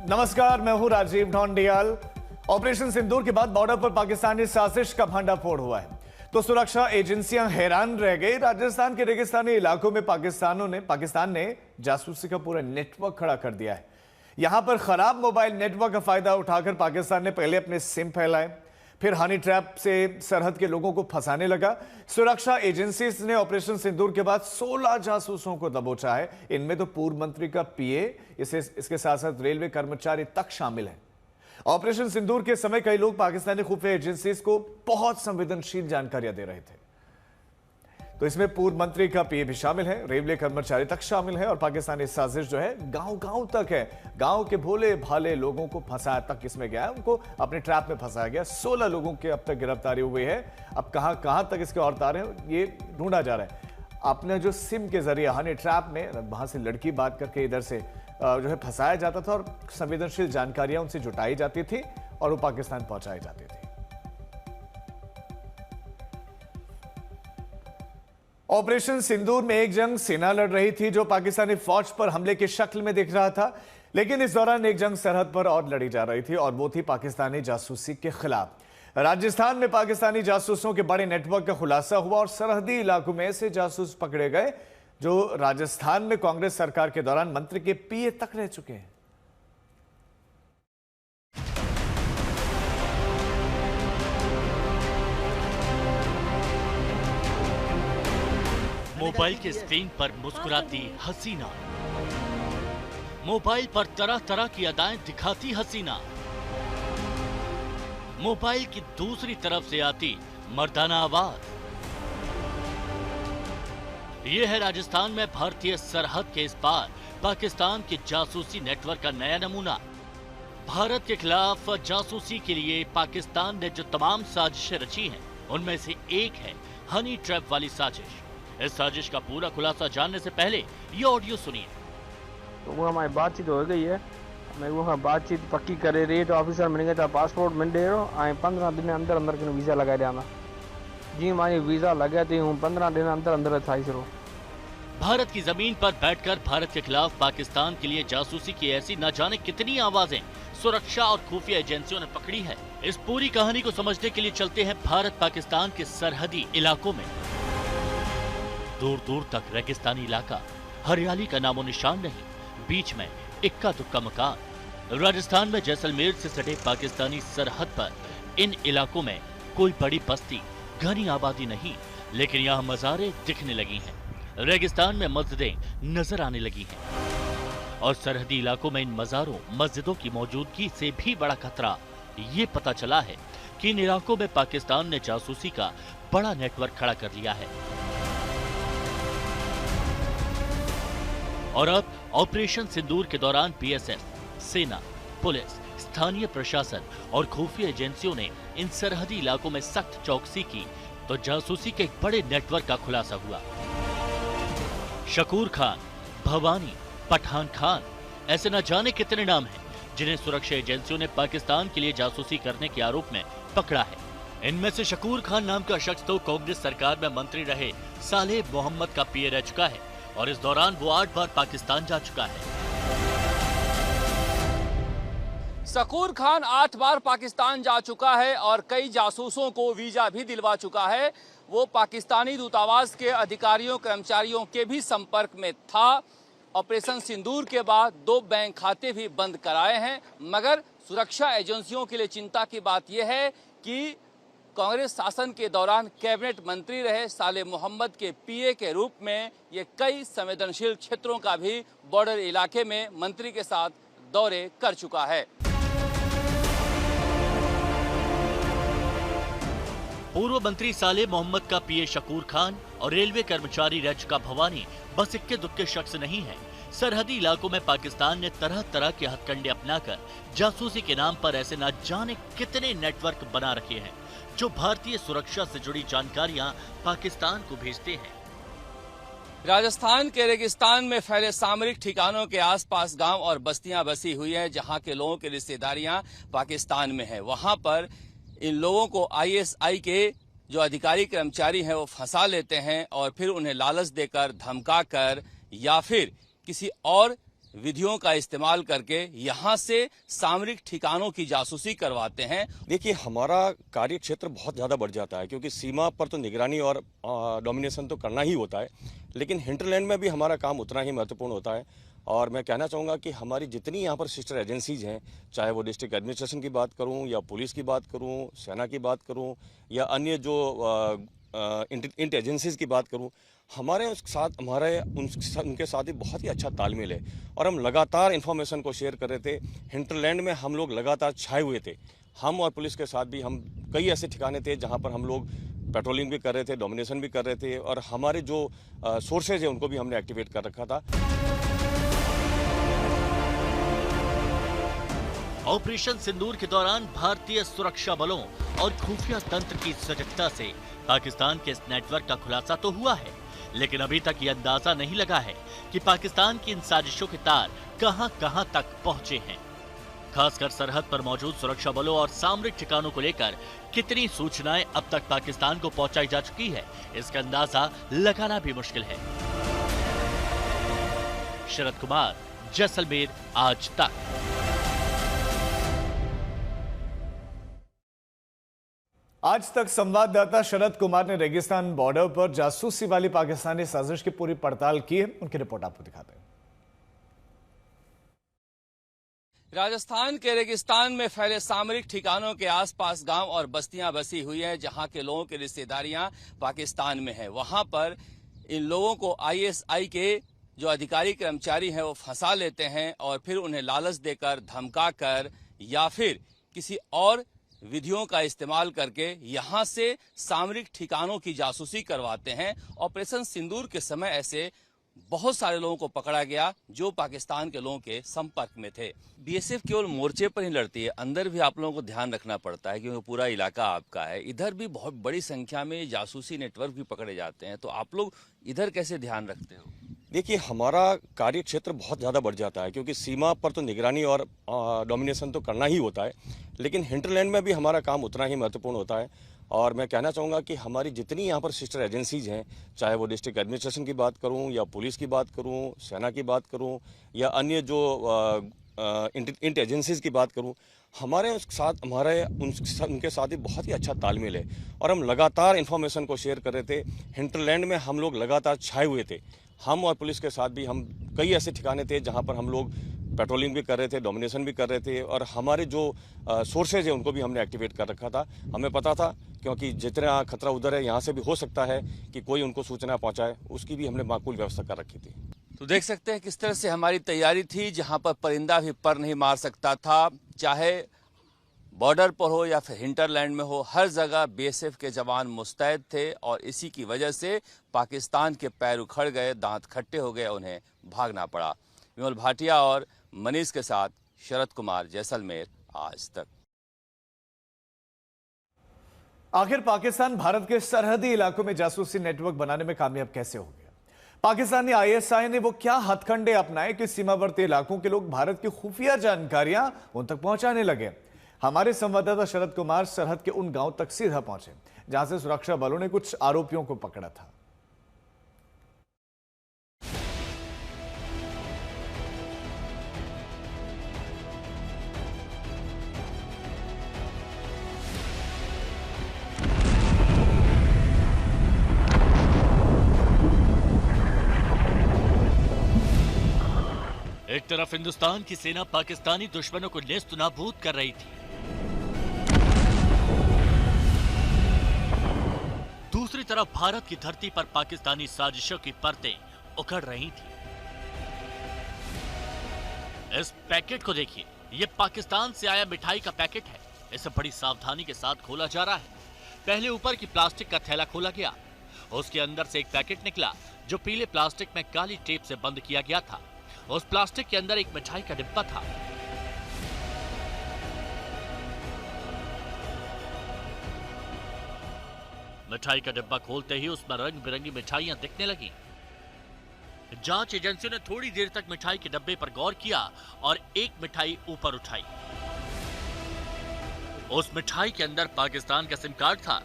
नमस्कार, मैं हूं राजीव ढोंडियाल। ऑपरेशन सिंदूर के बाद बॉर्डर पर पाकिस्तानी साजिश का भंडाफोड़ हुआ है तो सुरक्षा एजेंसियां हैरान रह गई। राजस्थान के रेगिस्तानी इलाकों में पाकिस्तान ने जासूसी का पूरा नेटवर्क खड़ा कर दिया है। यहां पर खराब मोबाइल नेटवर्क का फायदा उठाकर पाकिस्तान ने पहले अपने सिम फैलाए, फिर हनी ट्रैप से सरहद के लोगों को फंसाने लगा। सुरक्षा एजेंसीज ने ऑपरेशन सिंदूर के बाद 16 जासूसों को दबोचा है। इनमें तो पूर्व मंत्री का पीए, इसके साथ साथ रेलवे कर्मचारी तक शामिल हैं। ऑपरेशन सिंदूर के समय कई लोग पाकिस्तानी खुफिया एजेंसीज को बहुत संवेदनशील जानकारियां दे रहे थे, तो इसमें पूर्व मंत्री का पीए भी शामिल है, रेलवे कर्मचारी तक शामिल है और पाकिस्तानी साजिश जो है गांव गांव तक है। गांव के भोले भाले लोगों को फंसाया तक इसमें गया, उनको अपने ट्रैप में फंसाया गया। 16 लोगों के अब तक गिरफ्तारी हुई है। अब कहां तक इसके और तार हैं ये ढूंढा जा रहा है। आपने जो सिम के जरिए हनी ट्रैप में वहां से लड़की बात करके इधर से जो है फंसाया जाता था और संवेदनशील जानकारियां उनसे जुटाई जाती थी और वो पाकिस्तान पहुंचाई जाती थी। ऑपरेशन सिंदूर में एक जंग सेना लड़ रही थी जो पाकिस्तानी फौज पर हमले की शक्ल में दिख रहा था, लेकिन इस दौरान एक जंग सरहद पर और लड़ी जा रही थी और वो थी पाकिस्तानी जासूसी के खिलाफ। राजस्थान में पाकिस्तानी जासूसों के बड़े नेटवर्क का खुलासा हुआ और सरहदी इलाकों में ऐसे जासूस पकड़े गए जो राजस्थान में कांग्रेस सरकार के दौरान मंत्री के पीए तक रह चुके हैं। मोबाइल के स्क्रीन पर मुस्कुराती हसीना, मोबाइल पर तरह तरह की अदाएं दिखाती हसीना, मोबाइल की दूसरी तरफ से आती मर्दाना आवाज। यह है राजस्थान में भारतीय सरहद के इस पार पाकिस्तान के जासूसी नेटवर्क का नया नमूना। भारत के खिलाफ जासूसी के लिए पाकिस्तान ने जो तमाम साजिशें रची हैं, उनमें से एक है हनी ट्रैप वाली साजिश। इस साजिश का पूरा खुलासा जानने से पहले ये ऑडियो सुनिए। तो वो हमारी बातचीत हो गई है, मैं वो बातचीत पक्की करे रेट ऑफिसर मैंने कहा पासपोर्ट मिल दे रहा आए 15 दिन अंदर अंदर के वीज़ा लगा देना जी। हमारी वीज़ा लगा दी हूँ 15 दिन अंदर अंदर था। भारत की जमीन पर बैठकर भारत के खिलाफ पाकिस्तान के लिए जासूसी की ऐसी न जाने कितनी आवाजें सुरक्षा और खुफिया एजेंसियों ने पकड़ी है। इस पूरी कहानी को समझने के लिए चलते हैं भारत पाकिस्तान के सरहदी इलाकों में। दूर दूर तक रेगिस्तानी इलाका, हरियाली का नामो निशान नहीं, बीच में इक्का दुक्का मकान। राजस्थान में जैसलमेर से सटे पाकिस्तानी सरहद पर इन इलाकों में कोई बड़ी बस्ती, घनी आबादी नहीं, लेकिन यहाँ मज़ारें दिखने लगी हैं, रेगिस्तान में मस्जिदें नजर आने लगी हैं। और सरहदी इलाकों में इन मज़ारों, मस्जिदों की मौजूदगी से भी बड़ा खतरा ये पता चला है कि इन इलाकों में पाकिस्तान ने जासूसी का बड़ा नेटवर्क खड़ा कर लिया है। और अब ऑपरेशन सिंदूर के दौरान बीएसएफ, सेना, पुलिस, स्थानीय प्रशासन और खुफिया एजेंसियों ने इन सरहदी इलाकों में सख्त चौकसी की तो जासूसी के एक बड़े नेटवर्क का खुलासा हुआ। शकूर खान, भवानी, पठान खान, ऐसे न जाने कितने नाम हैं जिन्हें सुरक्षा एजेंसियों ने पाकिस्तान के लिए जासूसी करने के आरोप में पकड़ा है। इनमें से शकूर खान नाम का शख्स तो कांग्रेस सरकार में मंत्री रहे सालेह मोहम्मद का पीए रह चुका है और इस दौरान वो 8 बार पाकिस्तान जा चुका है। शकूर खान 8 बार पाकिस्तान जा चुका है और कई जासूसों को वीजा भी दिलवा चुका है। वो पाकिस्तानी दूतावास के अधिकारियों कर्मचारियों के भी संपर्क में था। ऑपरेशन सिंदूर के बाद 2 बैंक खाते भी बंद कराए हैं, मगर सुरक्षा एजेंसियों के लिए चिंता की बात यह है कि कांग्रेस शासन के दौरान कैबिनेट मंत्री रहे सालेह मोहम्मद के पीए के रूप में ये कई संवेदनशील क्षेत्रों का भी बॉर्डर इलाके में मंत्री के साथ दौरे कर चुका है। पूर्व मंत्री सालेह मोहम्मद का पीए शकूर खान और रेलवे कर्मचारी रह चुका भवानी बस इक्के दुक्के शख्स नहीं है। सरहदी इलाकों में पाकिस्तान ने तरह तरह के हथकंडे अपनाकर जासूसी के नाम पर ऐसे न जाने कितने नेटवर्क बना रखे हैं जो भारतीय सुरक्षा से जुड़ी जानकारियां पाकिस्तान को भेजते हैं। राजस्थान के रेगिस्तान में फैले सामरिक ठिकानों के आसपास गांव और बस्तियां बसी हुई हैं जहां के लोगों की रिश्तेदारियां पाकिस्तान में है। वहां पर इन लोगों को आईएसआई के जो अधिकारी कर्मचारी हैं वो फंसा लेते हैं और फिर उन्हें लालच देकर, धमका कर या फिर किसी और विधियों का इस्तेमाल करके यहाँ से सामरिक ठिकानों की जासूसी करवाते हैं। देखिए, हमारा कार्य क्षेत्र बहुत ज़्यादा बढ़ जाता है क्योंकि सीमा पर तो निगरानी और डोमिनेशन तो करना ही होता है, लेकिन हिंटरलैंड में भी हमारा काम उतना ही महत्वपूर्ण होता है। और मैं कहना चाहूँगा कि हमारी जितनी यहाँ पर सिस्टर एजेंसीज हैं, चाहे वो डिस्ट्रिक्ट एडमिनिस्ट्रेशन की बात करूँ या पुलिस की बात करूँ, सेना की बात करूँ या अन्य जो इंट एजेंसीज की बात करूँ, हमारे उनके साथ ही बहुत ही अच्छा तालमेल है और हम लगातार इन्फॉर्मेशन को शेयर कर रहे थे। हिंटरलैंड में हम लोग लगातार छाए हुए थे। हम और पुलिस के साथ भी हम कई ऐसे ठिकाने थे जहाँ पर हम लोग पेट्रोलिंग भी कर रहे थे, डोमिनेशन भी कर रहे थे और हमारे जो सोर्सेज है उनको भी हमने एक्टिवेट कर रखा था। ऑपरेशन सिंदूर के दौरान भारतीय सुरक्षा बलों और खुफिया तंत्र की सजगता से पाकिस्तान के इस नेटवर्क का खुलासा तो हुआ है, लेकिन अभी तक ये अंदाजा नहीं लगा है कि पाकिस्तान की इन साजिशों के तार कहां-कहां तक पहुंचे हैं। खासकर सरहद पर मौजूद सुरक्षा बलों और सामरिक ठिकानों को लेकर कितनी सूचनाएं अब तक पाकिस्तान को पहुंचाई जा चुकी है, इसका अंदाजा लगाना भी मुश्किल है। शरद कुमार, जैसलमेर आज तक। आज तक संवाददाता शरद कुमार ने रेगिस्तान बॉर्डर पर जासूसी वाली पाकिस्तानी साजिश की पूरी पड़ताल की है। उनकी रिपोर्ट आपको दिखाते हैं। राजस्थान के रेगिस्तान में फैले सामरिक ठिकानों के आसपास गांव और बस्तियां बसी हुई हैं, जहां के लोगों की रिश्तेदारियां पाकिस्तान में हैं। वहां पर इन लोगों को आईएसआई के जो अधिकारी कर्मचारी हैं वो फंसा लेते हैं और फिर उन्हें लालच देकर, धमका कर या फिर किसी और विधियों का इस्तेमाल करके यहां से सामरिक ठिकानों की जासूसी करवाते हैं। ऑपरेशन सिंदूर के समय ऐसे बहुत सारे लोगों को पकड़ा गया जो पाकिस्तान के लोगों के संपर्क में थे। बीएसएफ केवल मोर्चे पर ही लड़ती है, अंदर भी आप लोगों को ध्यान रखना पड़ता है क्योंकि पूरा इलाका आपका है। इधर भी बहुत बड़ी संख्या में जासूसी नेटवर्क भी पकड़े जाते हैं, तो आप लोग इधर कैसे ध्यान रखते हो? देखिए, हमारा कार्य क्षेत्र बहुत ज़्यादा बढ़ जाता है क्योंकि सीमा पर तो निगरानी और डोमिनेशन तो करना ही होता है, लेकिन हिंटरलैंड में भी हमारा काम उतना ही महत्वपूर्ण होता है। और मैं कहना चाहूँगा कि हमारी जितनी यहाँ पर सिस्टर एजेंसीज हैं, चाहे वो डिस्ट्रिक्ट एडमिनिस्ट्रेशन की बात करूँ या पुलिस की बात करूँ, सेना की बात करूँ या अन्य जो इंट एजेंसीज की बात करूँ, उनके साथ ही बहुत ही अच्छा तालमेल है और हम लगातार इन्फॉर्मेशन को शेयर कर रहे थे। हिंटरलैंड में हम लोग लगातार छाए हुए थे। हम और पुलिस के साथ भी हम कई ऐसे ठिकाने थे जहाँ पर हम लोग पेट्रोलिंग भी कर रहे थे, डोमिनेशन भी कर रहे थे और हमारे जो सोर्सेज है उनको भी हमने एक्टिवेट कर रखा था। हमें पता था क्योंकि जितना खतरा उधर है, यहाँ से भी हो सकता है कि कोई उनको सूचना पहुँचाए, उसकी भी हमने माकूल व्यवस्था कर रखी थी। तो देख सकते हैं किस तरह से हमारी तैयारी थी, जहां पर परिंदा भी पर नहीं मार सकता था। चाहे बॉर्डर पर हो या फिर हिंटरलैंड में हो, हर जगह बीएसएफ के जवान मुस्तैद थे और इसी की वजह से पाकिस्तान के पैर उखड़ गए, दांत खट्टे हो गए, उन्हें भागना पड़ा। विमल भाटिया और मनीष के साथ शरद कुमार, जैसलमेर आज तक। आखिर पाकिस्तान भारत के सरहदी इलाकों में जासूसी नेटवर्क बनाने में कामयाब कैसे हो गया? पाकिस्तानी आईएसआई ने वो क्या हथकंडे अपनाए कि सीमावर्ती इलाकों के लोग भारत की खुफिया जानकारियां उन तक पहुंचाने लगे? हमारे संवाददाता शरद कुमार सरहद के उन गांव तक सीधा पहुंचे जहां से सुरक्षा बलों ने कुछ आरोपियों को पकड़ा था। एक तरफ हिंदुस्तान की सेना पाकिस्तानी दुश्मनों को नेस्त नाबूद कर रही थी, दूसरी तरफ भारत की धरती पर पाकिस्तानी साजिशों की परतें उखड़ रही थी। इस पैकेट को देखिए, यह पाकिस्तान से आया मिठाई का पैकेट है। इसे बड़ी सावधानी के साथ खोला जा रहा है। पहले ऊपर की प्लास्टिक का थैला खोला गया, उसके अंदर से एक पैकेट निकला जो पीले प्लास्टिक में काली टेप से बंद किया गया था। उस प्लास्टिक के अंदर एक मिठाई का डिब्बा था। मिठाई का डिब्बा खोलते ही उसमें रंग बिरंगी मिठाइयां दिखने लगी। जांच एजेंसियों ने थोड़ी देर तक मिठाई के डब्बे पर गौर किया और एक मिठाई ऊपर उठाई। उस मिठाई के अंदर पाकिस्तान का सिम कार्ड था।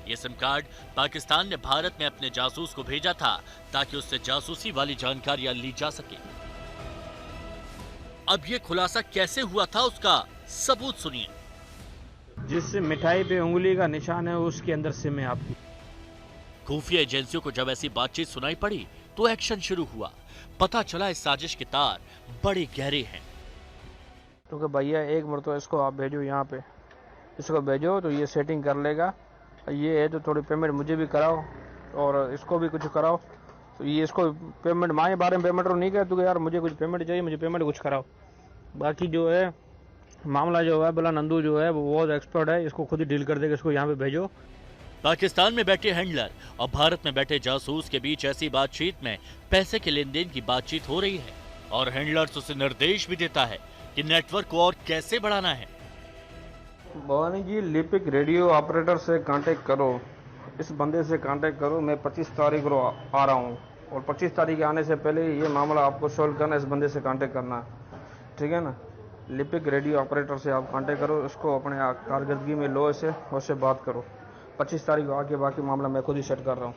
यह सिम कार्ड पाकिस्तान ने भारत में अपने जासूस को भेजा था ताकि उससे जासूसी वाली जानकारियां ली जा सके। अब ये खुलासा कैसे हुआ था उसका सबूत सुनिए। जिस मिठाई पे उंगली का निशान है उसके अंदर सिम है आपकी। खुफिया एजेंसियों को जब ऐसी बातचीत सुनाई पड़ी तो एक्शन शुरू हुआ। पता चला इस साजिश के तार बड़े गहरे हैं। क्योंकि भैया एक मरतबा इसको आप भेजो, यहाँ पे इसको भेजो तो ये सेटिंग कर लेगा। ये है तो थोड़ी पेमेंट मुझे भी कराओ और इसको भी कुछ कराओ। तो ये इसको पेमेंट माए बारे में पेमेंट नहीं कर, तो यार मुझे कुछ पेमेंट चाहिए, मुझे पेमेंट कुछ कराओ। बाकी जो है मामला जो है भला नंदू जो है वो बहुत एक्सपर्ट है, इसको खुद ही डील कर देगा। इसको यहाँ पे भेजो। पाकिस्तान में बैठे हैंडलर और भारत में बैठे जासूस के बीच ऐसी बातचीत में पैसे के लेन देन की बातचीत हो रही है और हैंडलर उसे निर्देश भी देता है कि नेटवर्क को और कैसे बढ़ाना है। भवानी जी लिपिक रेडियो ऑपरेटर से कांटेक्ट करो, इस बंदे से कांटेक्ट करो। मैं 25 तारीख को आ रहा हूँ और 25 तारीख के आने से पहले ये मामला आपको सोल्व करना, इस बंदे से कांटेक्ट करना, ठीक है ना। लिपिक रेडियो ऑपरेटर से आप कांटेक्ट करो, इसको अपने कारकर्दगी में लो, इसे उससे बात करो। 25 तारीख को आके बाकी मामला मैं खुद ही सेट कर रहा हूँ।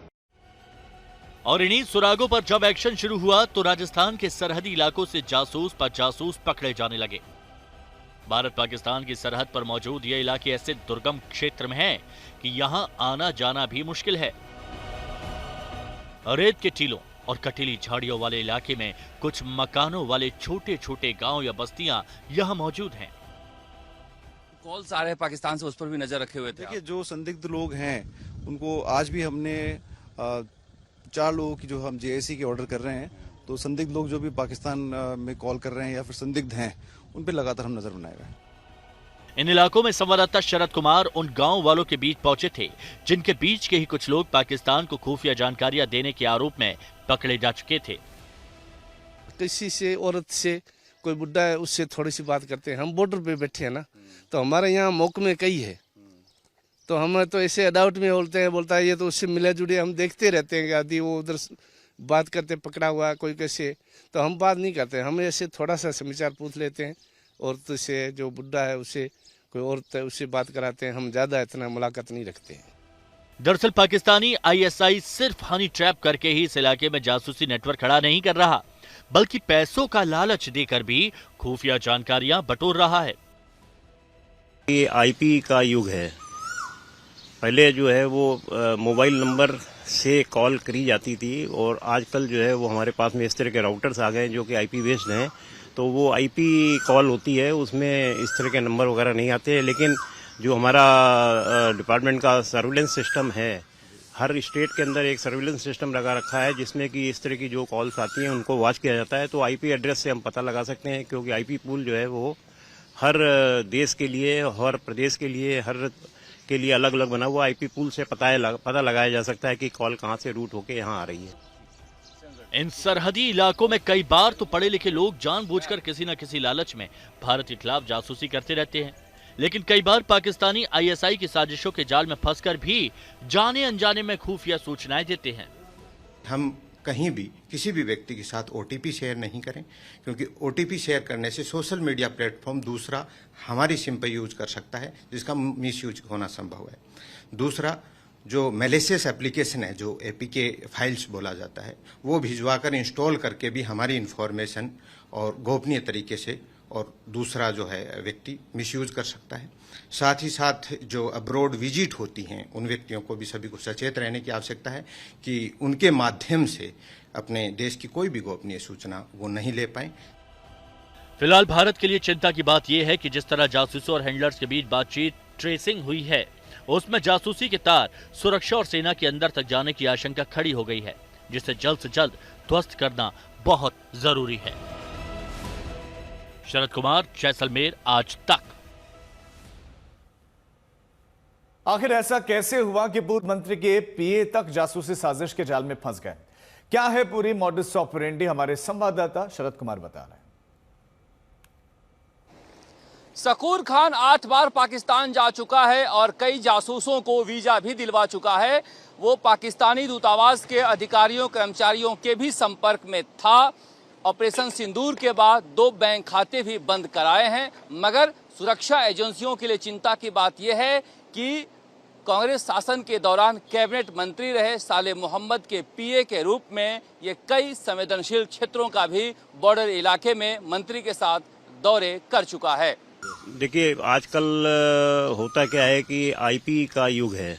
और इन्हीं सुरागों पर जब एक्शन शुरू हुआ तो राजस्थान के सरहदी इलाकों से जासूस पर जासूस पकड़े जाने लगे। भारत पाकिस्तान की सरहद पर मौजूद ये इलाके ऐसे दुर्गम क्षेत्र में हैं कि यहां आना जाना भी मुश्किल है। रेत के टीलों और कटीली झाड़ियों वाले इलाके में कुछ मकानों वाले छोटे छोटे गांव या बस्तियां यहां मौजूद हैं। कॉल्स आ रहे हैं पाकिस्तान से, उस पर भी नजर रखे हुए थे। देखिए, जो संदिग्ध लोग हैं उनको आज भी हमने 4 लोगों की जो हम जेएसी के ऑर्डर कर रहे हैं, तो संदिग्ध लोग जो भी पाकिस्तान में कॉल कर रहे हैं या फिर संदिग्ध हैं उन पे लगातार हम नजर बनाए हुए हैं। इन इलाकों में संवाददाता शरद कुमार उन गांव वालों के बीच पहुंचे थे जिनके बीच के ही कुछ लोग पाकिस्तान को खुफिया जानकारियां देने के आरोप में पकड़े जा चुके थे। किसी से औरत से कोई बुढ़ा है उससे थोड़ी सी बात करते हैं। हम बॉर्डर पे बैठे हैं ना, तो हमारे यहाँ महकमे कई है, तो हम तो ऐसे अडाउट में बोलता है ये तो उससे मिले जुड़े हम देखते रहते हैं कि आदि वो उधर बात करते पकड़ा हुआ कोई कैसे, तो हम बात नहीं करते। हम ऐसे थोड़ा सा समाचार पूछ लेते हैं, औरत से जो बुढ़ा है उससे कोई औरत है उससे बात कराते हैं। हम ज्यादा इतना मुलाकात नहीं रखते हैं। दरअसल पाकिस्तानी आईएसआई सिर्फ हनी ट्रैप करके ही इस इलाके में जासूसी नेटवर्क खड़ा नहीं कर रहा, बल्कि पैसों का लालच देकर भी खुफिया जानकारियां बटोर रहा है। ये आईपी का युग है। पहले जो है वो मोबाइल नंबर से कॉल करी जाती थी और आजकल जो है वो हमारे पास में इस तरह के राउटर्स आ गए जो कि आईपी बेस्ड हैं, तो वो आईपी कॉल होती है, उसमें इस तरह के नंबर वगैरह नहीं आते। लेकिन जो हमारा डिपार्टमेंट का सर्विलेंस सिस्टम है, हर स्टेट के अंदर एक सर्विलेंस सिस्टम लगा रखा है जिसमें कि इस तरह की जो कॉल्स आती हैं उनको वॉच किया जाता है। तो आईपी एड्रेस से हम पता लगा सकते हैं, क्योंकि आईपी पूल जो है वो हर देश के लिए, हर प्रदेश के लिए, हर के लिए अलग अलग बना हुआ। आईपी पूल से पता लगाया जा सकता है कि कॉल कहां से रूट होके यहां आ रही है। इन सरहदी इलाकों में कई बार तो पढ़े लिखे लोग जानबूझकर किसी न किसी लालच में भारत के खिलाफ जासूसी करते रहते हैं, लेकिन कई बार पाकिस्तानी आईएसआई की साजिशों के जाल में फंसकर भी जाने अनजाने में खुफिया सूचनाएं देते हैं। हम कहीं भी किसी भी व्यक्ति के साथ ओटीपी शेयर नहीं करें, क्योंकि ओटीपी शेयर करने से सोशल मीडिया प्लेटफॉर्म दूसरा हमारी सिम पर यूज कर सकता है, जिसका मिसयूज होना संभव है। दूसरा, जो मैलिशियस एप्लीकेशन है, जो एपीके फाइल्स बोला जाता है, वो भिजवाकर इंस्टॉल करके भी हमारी इंफॉर्मेशन और गोपनीय तरीके से और दूसरा जो है व्यक्ति मिसयूज कर सकता है। साथ ही साथ जो अब्रॉड विजिट होती हैं उन व्यक्तियों को भी सभी को सचेत रहने की आवश्यकता है कि उनके माध्यम से अपने देश की कोई भी गोपनीय सूचना वो नहीं ले पाएं। फिलहाल भारत के लिए चिंता की बात यह है कि जिस तरह जासूसों और हैंडलर्स के बीच बातचीत ट्रेसिंग हुई है, उसमें जासूसी के तार सुरक्षा और सेना के अंदर तक जाने की आशंका खड़ी हो गई है, जिसे जल्द से जल्द ध्वस्त करना बहुत जरूरी है। शरद कुमार, जैसलमेर, आज तक। आखिर ऐसा कैसे हुआ कि पूर्व मंत्री के पीए तक जासूसी साजिश के जाल में फंस गए? क्या है पूरी मॉडस ऑपरेंडी? हमारे संवाददाता शरद कुमार बता रहे हैं। शकूर खान 8 बार पाकिस्तान जा चुका है और कई जासूसों को वीजा भी दिलवा चुका है। वो पाकिस्तानी दूतावास के अधिकारियों कर्मचारियों के भी संपर्क में था। ऑपरेशन सिंदूर के बाद 2 बैंक खाते भी बंद कराए हैं, मगर सुरक्षा एजेंसियों के लिए चिंता की बात यह है कि कांग्रेस शासन के दौरान कैबिनेट मंत्री रहे सालेह मोहम्मद के पीए के रूप में ये कई संवेदनशील क्षेत्रों का भी बॉर्डर इलाके में मंत्री के साथ दौरे कर चुका है। देखिए आजकल होता क्या है कि आईपी का युग है।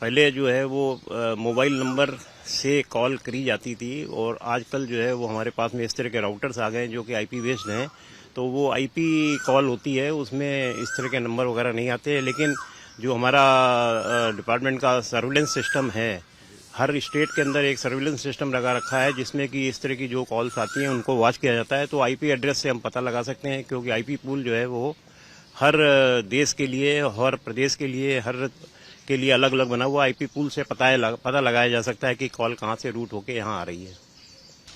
पहले जो है वो मोबाइल नंबर से कॉल करी जाती थी और आजकल जो है वो हमारे पास में इस तरह के राउटर्स आ गए हैं जो कि आईपी बेस्ड हैं। तो वो आईपी कॉल होती है, उसमें इस तरह के नंबर वगैरह नहीं आते। लेकिन जो हमारा डिपार्टमेंट का सर्विलेंस सिस्टम है, हर स्टेट के अंदर एक सर्विलेंस सिस्टम लगा रखा है जिसमें कि इस तरह की जो कॉल्स आती हैं उनको वॉच किया जाता है। तो आईपी एड्रेस से हम पता लगा सकते हैं, क्योंकि आईपी पूल जो है वो हर देश के लिए, हर प्रदेश के लिए, हर के लिए अलग अलग बना हुआ। आईपी पूल से पता लगाया जा सकता है कि कॉल कहाँ से रूट होके यहाँ आ रही है।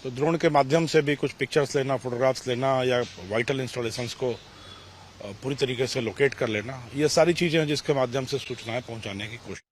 तो ड्रोन के माध्यम से भी कुछ पिक्चर्स लेना, फोटोग्राफ्स लेना या वाइटल इंस्टॉलेशंस को पूरी तरीके से लोकेट कर लेना, ये सारी चीजें हैं जिसके माध्यम से सूचनाएं पहुंचाने की कोशिश